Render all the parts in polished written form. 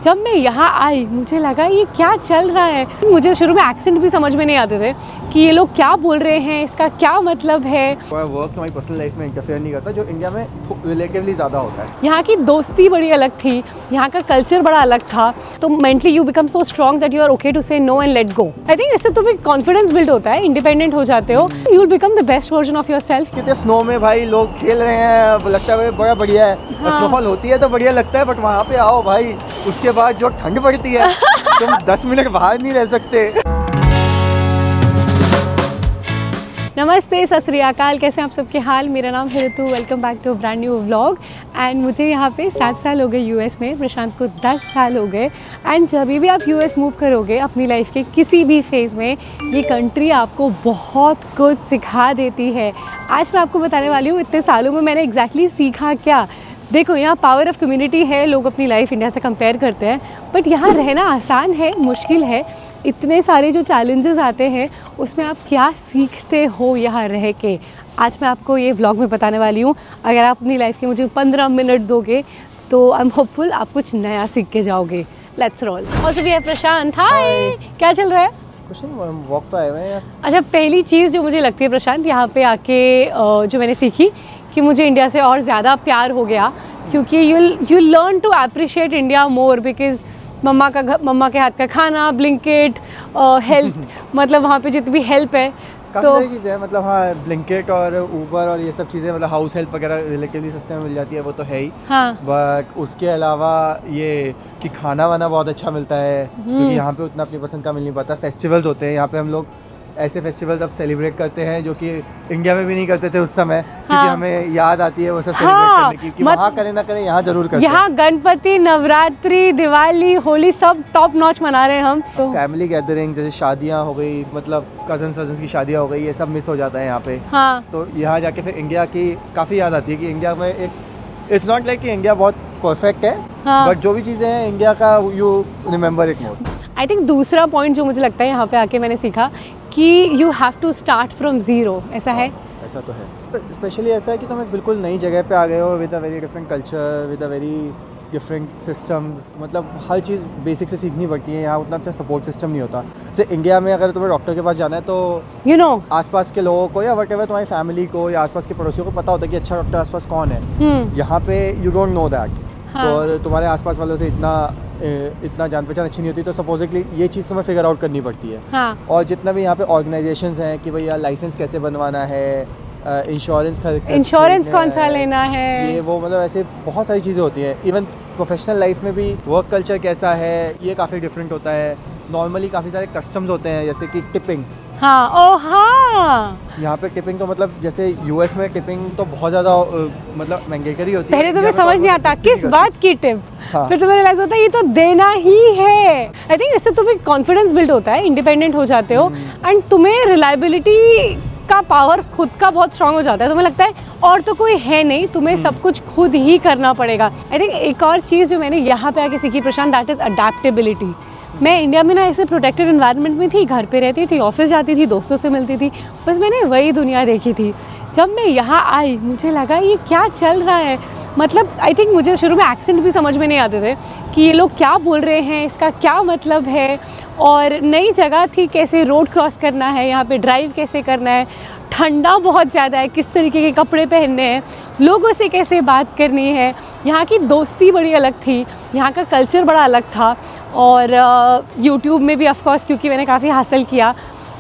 जब मैं यहाँ आई मुझे लगा ये क्या चल रहा है। मुझे शुरू में एक्सेंट भी समझ में नहीं आते थे कि ये लोग क्या बोल रहे हैं, इसका क्या मतलब है। वर्क हमारी पर्सनल लाइफ में इंटरफेयर नहीं करता, जो इंडिया में रिलेटिवली ज़्यादा होता है। यहाँ की दोस्ती बड़ी अलग थी, यहाँ का कल्चर बड़ा अलग था। तो mentally you become so strong that you are okay to say no and let go. I think इससे तुम्हें कॉन्फिडेंस बिल्ड होता है, इंडिपेंडेंट हो जाते हो, you will become the best version of yourself. कितने स्नो में भाई लोग खेल रहे हैं, लगता है बड़ा बढ़िया है। हाँ। स्नोफॉल होती है तो बढ़िया लगता है, बट वहाँ पे आओ भाई, उसके बाद जो ठंड पड़ती है तुम 10 मिनट बाहर नहीं रह सकते। नमस्ते, सत श्री अकाल, कैसे हैं आप सबके हाल। मेरा नाम है Ritu, welcome back to brand new vlog. And मुझे यहाँ पे 7 साल हो गए यूएस में, प्रशांत को 10 साल हो गए। एंड जब भी आप यूएस मूव करोगे अपनी लाइफ के किसी भी फेज़ में, ये कंट्री आपको बहुत कुछ सिखा देती है। आज मैं आपको बताने वाली हूँ इतने सालों में मैंने एग्जैक्टली सीखा क्या। देखो, यहाँ पावर ऑफ कम्युनिटी है, लोग अपनी लाइफ इंडिया से कंपेयर करते हैं, बट यहाँ रहना आसान है, मुश्किल है। इतने सारे जो चैलेंजेस आते हैं उसमें आप क्या सीखते हो यहाँ रह के, आज मैं आपको ये व्लॉग में बताने वाली हूँ। अगर आप अपनी लाइफ के मुझे 15 मिनट दोगे तो आई एम होपफुल आप कुछ नया सीख के जाओगे। Let's roll. और भी है प्रशांत, हाय, क्या चल रहा है? कुछ नहीं, वॉक पे आए हुए हैं। अच्छा, पहली चीज़ जो मुझे लगती है प्रशांत यहाँ पे आके जो मैंने सीखी कि मुझे इंडिया से और ज़्यादा प्यार हो गया, क्योंकि you learn to appreciate India more because मम्मा के हाथ का खाना, ब्लिंकिट, हेल्थ मतलब वहाँ पे जितनी भी हेल्प है तो चीज़ है, मतलब हाँ, ब्लिंकिट और ऊबर और ये सब चीज़ें, मतलब हाउस हेल्प वगैरह रिलेटिवली सस्ते में मिल जाती है, वो तो है ही। हाँ। बट उसके अलावा ये कि खाना वाना बहुत अच्छा मिलता है, क्योंकि यहाँ पे उतना अपनी पसंद का मिल नहीं पाता। फेस्टिवल्स होते हैं यहाँ पे, हम लोग ऐसे फेस्टिवल्स अब सेलिब्रेट करते हैं जो कि इंडिया में भी नहीं करते थे उस समय। हाँ। क्योंकि हमें याद आती है वो सब सेलिब्रेट करने की कि वहाँ करें ना करें, यहाँ जरूर करते हैं। यहाँ गणपति, नवरात्रि, दिवाली, होली सब टॉप नॉच मना रहे हैं हम। तो फैमिली गैदरिंग जैसे शादियाँ हो गई, मतलब कजन्स की शादियाँ हो गई, ये सब मिस हो जाता है यहाँ पे। हाँ। तो यहाँ जाके फिर इंडिया की काफ़ी याद आती है कि इंडिया में एक, इट्स नॉट लाइक कि इंडिया बहुत परफेक्ट है, बट जो भी चीज़ें हैं इंडिया का, you remember it more. I think दूसरा पॉइंट जो मुझे लगता है यहाँ पे आके मैंने सीखा कि you have to start from zero. ऐसा है? ऐसा तो है। स्पेशली ऐसा है कि तुम एक बिल्कुल नई जगह पे आ गए हो, with a very different culture, with a very different systems, मतलब हर चीज़ बेसिक से सीखनी पड़ती है। यहाँ उतना अच्छा सपोर्ट सिस्टम नहीं होता। जैसे इंडिया में अगर तुम्हें डॉक्टर के पास जाना है तो आसपास के लोगों को या वटेवर तुम्हारी फैमिली को या आसपास के पड़ोसियों को पता होता है कि अच्छा डॉक्टर आसपास कौन है। यहाँ पे यू डोंट नो दैट। तो और तुम्हारे आसपास वालों से इतना जान पहचान अच्छी नहीं होती, तो सपोजिटली ये चीज़ तुम्हें फिगर आउट करनी पड़ती है। हाँ। और जितना भी यहाँ पे ऑर्गेनाइजेशंस हैं कि भैया लाइसेंस कैसे बनवाना है, इंश्योरेंस कौन सा लेना है, ये वो, मतलब ऐसे बहुत सारी चीज़ें होती हैं। इवन प्रोफेशनल लाइफ में भी वर्क कल्चर कैसा है ये काफ़ी डिफरेंट होता है। नॉर्मली काफ़ी सारे कस्टम्स होते हैं, जैसे कि टिपिंग। हाँ, ओ हाँ, यहाँ पे टिपिंग तो मतलब जैसे यूएस में टिपिंग तो बहुत ज़्यादा मतलब महंगाई होती है। पहले तुम्हें समझ नहीं आता किस बात की टिप। हाँ। फिर तुम्हें रियलाइज होता है ये तो देना ही है। आई थिंक इससे तुम्हें कॉन्फिडेंस बिल्ड होता है, इंडिपेंडेंट हो जाते हो, एंड तुम्हें रिलायबिलिटी का पावर खुद का बहुत स्ट्रांग हो जाता है। तुम्हें लगता है और तो कोई है नहीं, तुम्हें सब कुछ खुद ही करना पड़ेगा। आई थिंक एक और चीज़ जो मैंने यहाँ पे आके सीखी प्रशांत, दैट इज़ अडेप्टेबिलिटी। मैं इंडिया में ना ऐसे प्रोटेक्टेड एनवायरनमेंट में थी, घर पे रहती थी, ऑफिस जाती थी, दोस्तों से मिलती थी, बस मैंने वही दुनिया देखी थी। जब मैं यहाँ आई मुझे लगा ये क्या चल रहा है। मतलब आई थिंक मुझे शुरू में एक्सेंट भी समझ में नहीं आते थे कि ये लोग क्या बोल रहे हैं, इसका क्या मतलब है। और नई जगह थी, कैसे रोड क्रॉस करना है, यहाँ पे ड्राइव कैसे करना है, ठंडा बहुत ज़्यादा है, किस तरीके के कपड़े पहनने हैं, लोगों से कैसे बात करनी है। यहाँ की दोस्ती बड़ी अलग थी, यहाँ का कल्चर बड़ा अलग था। और यूट्यूब में भी ऑफकोर्स, क्योंकि मैंने काफ़ी हासिल किया,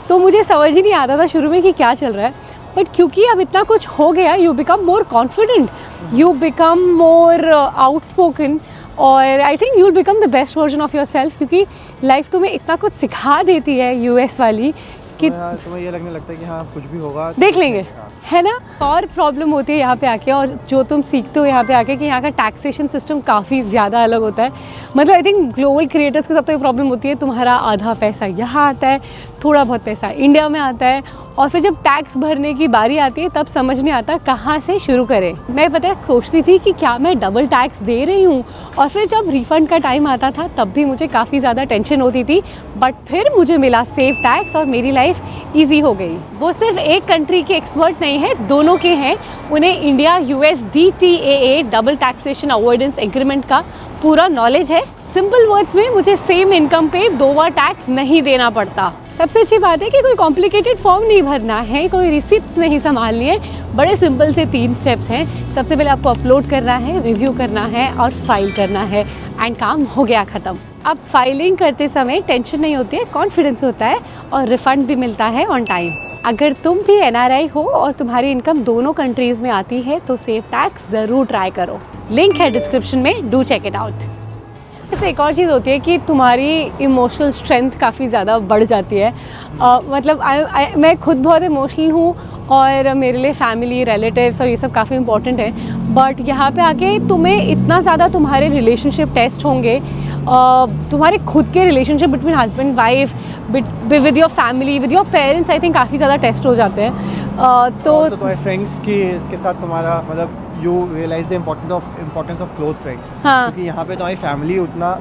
तो मुझे समझ ही नहीं आता था शुरू में कि क्या चल रहा है। बट क्योंकि अब इतना कुछ हो गया, you become more confident, you become more outspoken, और I think you will become the best version of your self, क्योंकि लाइफ तुम्हें इतना कुछ सिखा देती है यूएस वाली कि तुम्हें ये लगने लगता है कि हाँ कुछ भी होगा देख लेंगे, है ना। और प्रॉब्लम होती है यहाँ पे आके, और जो तुम सीखते हो यहाँ पे आके कि यहाँ का टैक्सेशन सिस्टम काफ़ी ज़्यादा अलग होता है। मतलब आई थिंक ग्लोबल क्रिएटर्स के साथ तो ये प्रॉब्लम होती है, तुम्हारा आधा पैसा यहाँ आता है, थोड़ा बहुत पैसा इंडिया में आता है, और फिर जब टैक्स भरने की बारी आती है तब समझ नहीं आता कहाँ से शुरू करें। मैं पता है सोचती थी कि क्या मैं डबल टैक्स दे रही हूँ, और फिर जब रिफ़ंड का टाइम आता था तब भी मुझे काफ़ी ज़्यादा टेंशन होती थी, बट फिर मुझे मिला सेफ टैक्स और मेरी लाइफ ईजी हो गई। वो सिर्फ एक कंट्री के एक्सपर्ट नहीं है, दोनों के हैं। उन्हें India US DTAA double taxation avoidance agreement का पूरा नॉलेज है, सिंपल वर्ड्स में मुझे सेम इनकम पे 2 बार टैक्स नहीं देना पड़ता। सबसे अच्छी बात है कि कोई कॉम्प्लिकेटेड फॉर्म नहीं भरना है, कोई रिसिप्ट्स नहीं संभालनी है, बड़े सिंपल से 3 स्टेप्स हैं। सबसे पहले आपको अपलोड करना है, रिव्यू करना है और फाइल करना है एंड काम हो गया ख़त्म। अब फाइलिंग करते समय टेंशन नहीं होती है, कॉन्फिडेंस होता है और रिफंड भी मिलता है ऑन टाइम। अगर तुम भी NRI हो और तुम्हारी इनकम दोनों कंट्रीज़ में आती है तो सेव टैक्स ज़रूर ट्राई करो। लिंक है डिस्क्रिप्शन में, डू चेक इट आउट। वैसे एक और चीज़ होती है कि तुम्हारी इमोशनल स्ट्रेंथ काफ़ी ज़्यादा बढ़ जाती है। मतलब मैं खुद बहुत इमोशनल हूँ और मेरे लिए फैमिली, रिलेटिव्स और ये सब काफ़ी इंपॉर्टेंट है। बट यहाँ पे आके तुम्हें इतना ज़्यादा तुम्हारे रिलेशनशिप टेस्ट होंगे, तुम्हारे खुद के relationship between husband wife, with your family, with your parents, I think काफ़ी ज़्यादा टेस्ट हो जाते हैं। तो तुम्हारे फ्रेंड्स की इसके साथ तुम्हारा मतलब you realise the importance of close friends. हाँ, क्योंकि यहाँ पे तुम्हारी फैमिली उतना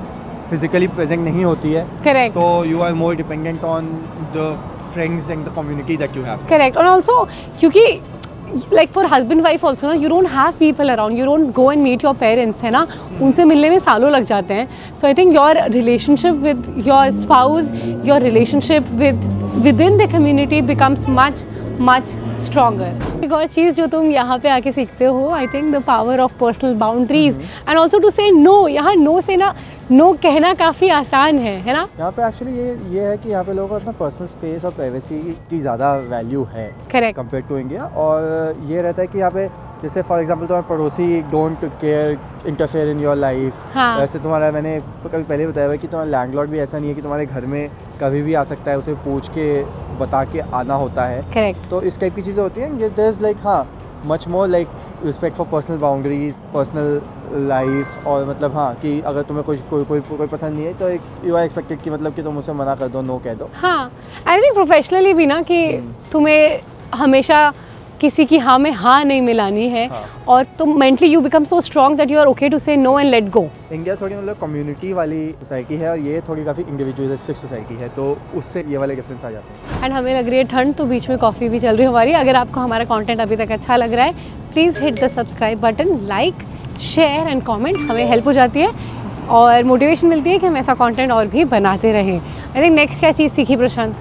फिजिकली प्रेजेंट नहीं होती है, करेक्ट। तो you are more dependent on the friends and the community that you have. Correct. और ऑल्सो क्योंकि like for husband wife also ना, you don't have people around, you don't go and meet your parents, है ना, उनसे मिलने में सालों लग जाते हैं। So I think your relationship with your spouse, your relationship with in the community becomes much stronger. एक और चीज़ जो तुम यहाँ पे आके सीखते हो, I think the power of personal boundaries and also to say no. यहाँ नो से ना, नो कहना काफ़ी आसान है ना। यहाँ पे एक्चुअली ये है कि यहाँ पे लोगों को अपना पर्सनल स्पेस और प्राइवेसी की ज़्यादा वैल्यू है करेक्ट कंपेयर टू इंडिया। और ये रहता है कि यहाँ पे जैसे फॉर एग्जांपल तुम्हारे पड़ोसी don't care interfere in your life. हाँ। वैसे तुम्हारा, मैंने कभी पहले बताया हुआ है कि तुम्हारा लैंडलॉर्ड भी ऐसा नहीं है कि तुम्हारे घर में कभी भी आ सकता है, उसे पूछ के बता के आना होता है। करेक्ट। तो इस टाइप की चीज़ें होती हैं। देयर इज़ लाइक हाँ much more like respect for personal boundaries, personal life. और मतलब हाँ कि अगर तुम्हें कोई पसंद नहीं है तो यू आर एक्सपेक्टेड कि मतलब कि तुम उसे मना कर दो, नो कह दो। हाँ, आई थिंक प्रोफेशनली भी ना कि तुम्हें हमेशा किसी की हाँ में हाँ नहीं मिलानी है। हाँ। और तुम mentally you become so strong that you are okay to say no and let go. India थोड़ी मतलब कम्युनिटी वाली सोसाइटी है और ये थोड़ी काफ़ी इंडिविजुअलिस्टिक सोसाइटी है, तो उससे ये वाले डिफरेंस आ जाते हैं। एंड हमें लग रही है ठंड, तो बीच में कॉफ़ी भी चल रही है हमारी। अगर आपको हमारा कंटेंट अभी तक अच्छा लग रहा है, please hit the subscribe button, like, share and comment, हमें हेल्प हो जाती है और मोटिवेशन मिलती है कि हम ऐसा कंटेंट और भी बनाते रहें। आई थिंक नेक्स्ट क्या चीज़ सीखी Prashant?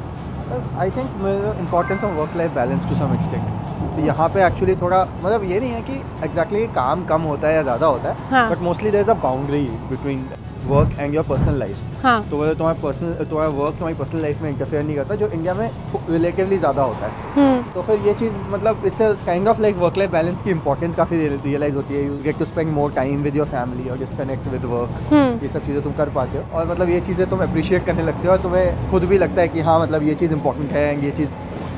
I think importance of work life balance to some extent. तो यहाँ पे एक्चुअली थोड़ा मतलब ये नहीं है कि एग्जैक्टली काम कम होता है या ज़्यादा होता है, हाँ। But mostly there is a boundary between work and your personal life. हाँ, तो वो तुम्हारा वर्क तुम्हारी पर्सनल लाइफ में इंटरफेयर नहीं करता, जो इंडिया में रिलेटिवली ज़्यादा होता है। तो फिर ये चीज़ मतलब इससे kind of like work life balance की इंपॉर्टेंस काफ़ी रियलाइज होती है। You get to spend more time with your family और डिस्कनेक्ट विद वर्क। ये सब चीज़ें तुम कर पाते हो और मतलब ये चीज़ें तुम अप्रिशिएट करने लगते हो और तुम्हें खुद भी लगता है कि हाँ मतलब ये चीज़ इंपॉर्टेंट है एंड ये चीज़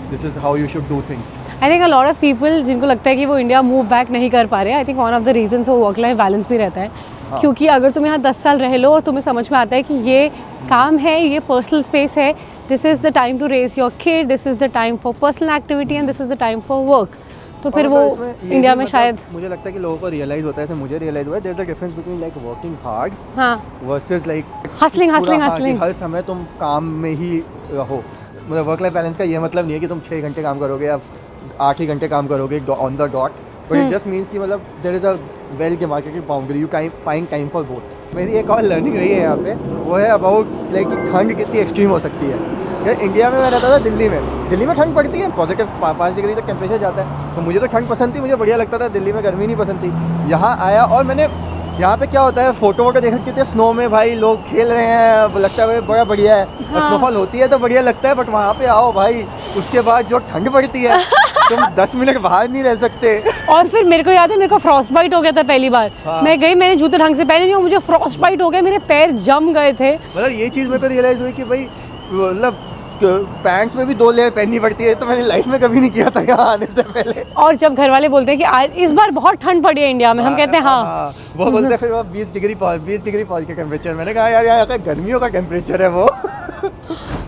this is how you should do things. I think a lot of people जिनको लगता है कि वो इंडिया मूव बैक नहीं कर पा रहे, I think one of the reasons वो वर्क लाइफ बैलेंस भी रहता है। हाँ। क्योंकि अगर तुम यहाँ 10 साल रह लो और तुम्हें समझ में आता है कि ये काम है, ये पर्सनल स्पेस है, this is the time to raise your kid, this is the time for personal activity and this is the time for work, तो फिर वो इंडिया में शायद मुझे लगता है कि लोगों को रियलाइज होता है, ऐसे मुझे रियलाइज हुआ है, there is a difference between like working hard हाँ versus like hustling hustling hustling. हर समय तुम काम में ही रहो। मतलब वर्क लाइफ बैलेंस का ये मतलब नहीं है कि तुम 6 घंटे काम करोगे या 8 ही घंटे काम करोगे on the dot, but it just means कि मतलब there is a well demarcated boundary, you find time for both. मेरी एक और लर्निंग रही है यहाँ पे, वो है अबाउट लाइक ठंड कितनी एक्सट्रीम हो सकती है। यार इंडिया में मैं रहता था दिल्ली में ठंड पड़ती है, पॉजिटिव 5 डिग्री तक टेम्परेचर जाता है, तो मुझे तो ठंड पसंद थी, मुझे बढ़िया लगता था, दिल्ली में गर्मी नहीं पसंद थी। यहाँ आया और मैंने यहाँ पे क्या होता है, फोटो देख रहे थे स्नो में, भाई लोग खेल रहे हैं, लगता है बड़ा बढ़िया है। हाँ। और स्नोफॉल होती है तो बढ़िया लगता है, बट वहाँ पे आओ भाई, उसके बाद जो ठंड पड़ती है तुम 10 मिनट बाहर नहीं रह सकते। और फिर मेरे को याद है, मेरे को फ्रॉस्ट बाइट हो गया था पहली बार। हाँ। मैं गई, मैंने जूते ढंग से पहने नहीं और मुझे फ्रॉस्ट बाइट हो गया, मेरे पैर जम गए थे। मतलब ये चीज़ मेरे को रियलाइज़ हुई कि भाई मतलब पैंट्स में भी 2 लेयर पहननी पड़ती है, तो मैंने लाइफ में कभी नहीं किया था यहाँ आने से पहले। और जब घर वाले बोलते हैं कि आज इस बार बहुत ठंड पड़ी है इंडिया में, हम कहते हैं हाँ। वो बोलते हैं फिर वो 20 डिग्री पहुँच के टेम्परेचर। मैंने कहा यार यहाँ गर्मियों का टेम्परेचर है वो।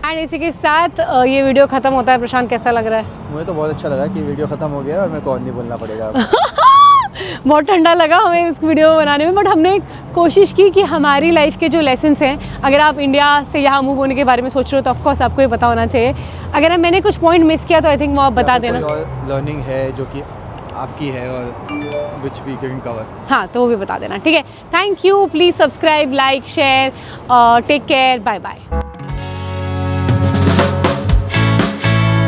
एंड इसी के साथ ये वीडियो खत्म होता है। प्रशांत कैसा लग रहा है? मुझे तो बहुत अच्छा लगा कि वीडियो खत्म हो गया और मेरे को और नहीं बोलना पड़ेगा। बहुत ठंडा लगा हमें इस वीडियो बनाने में, बट हमने कोशिश की कि हमारी लाइफ के जो लेसन्स हैं, अगर आप इंडिया से यहाँ मूव होने के बारे में सोच रहे हो तो ऑफकोर्स आपको ये पता होना चाहिए। अगर मैंने कुछ पॉइंट मिस किया तो आई थिंक वो आप बता देना। और लर्निंग है जो कि आपकी है और which we can cover. हाँ तो वो भी बता देना, ठीक है। Thank you, please subscribe, like, share, take care, bye bye.